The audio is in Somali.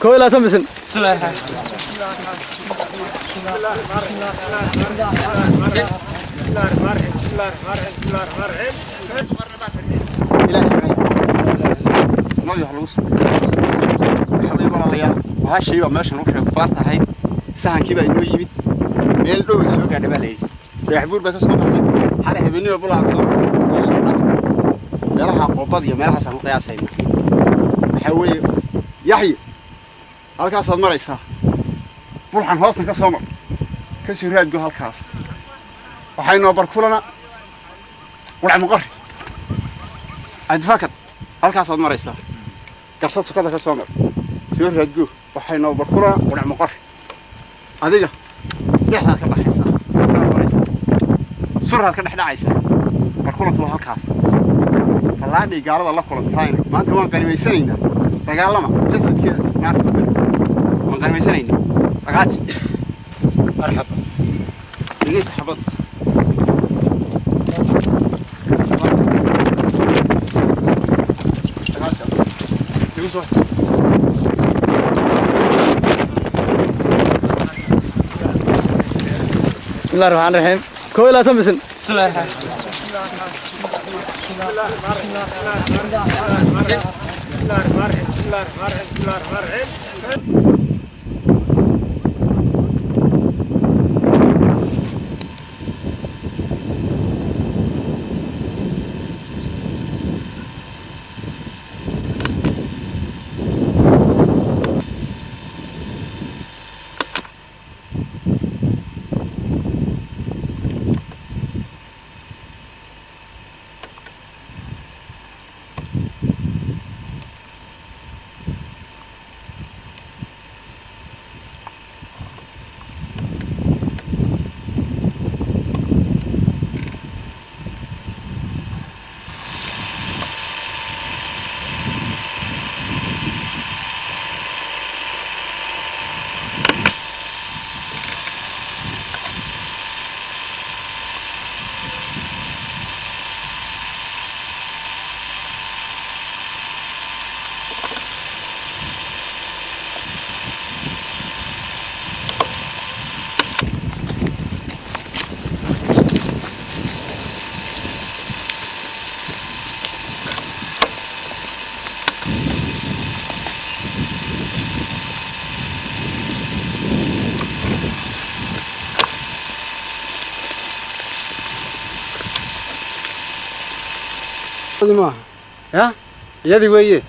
كويلا تمسن بسم الله الرحمن ما يحلوس حبيبي والله يا وهالشيء ما ماشي نروح فارت هاي سهل كذا إنه يبي ميل دو يسوق قاعد بالي يحبور بس صوب حاله هبني وبلا صوب يراها قبض يا مالها سنو قياسين حوي يحيى halkaas aad maraysaa burxan hoosna ka soo mar ka sii raadgo halkaas waxaynu barkulana walaal maqar adfakad halkaas aad maraysaa garsad sukada ka soo mar sii raadgo waxaynu barkulana walaal maqar adiga dhexda ka baxaysaa suraad ka dhaxdhacaysaa barkulana waa halkaas falaadhi gaalada la kulantay maanta waan qarimaysanayna dagaalama jasadkeeda maanta وقال سنين رجعت مرحبا ليش حبط بسم الله الرحمن الرحيم كويلا تمسن بسم الله الرحمن الرحيم ما ها يدي ويه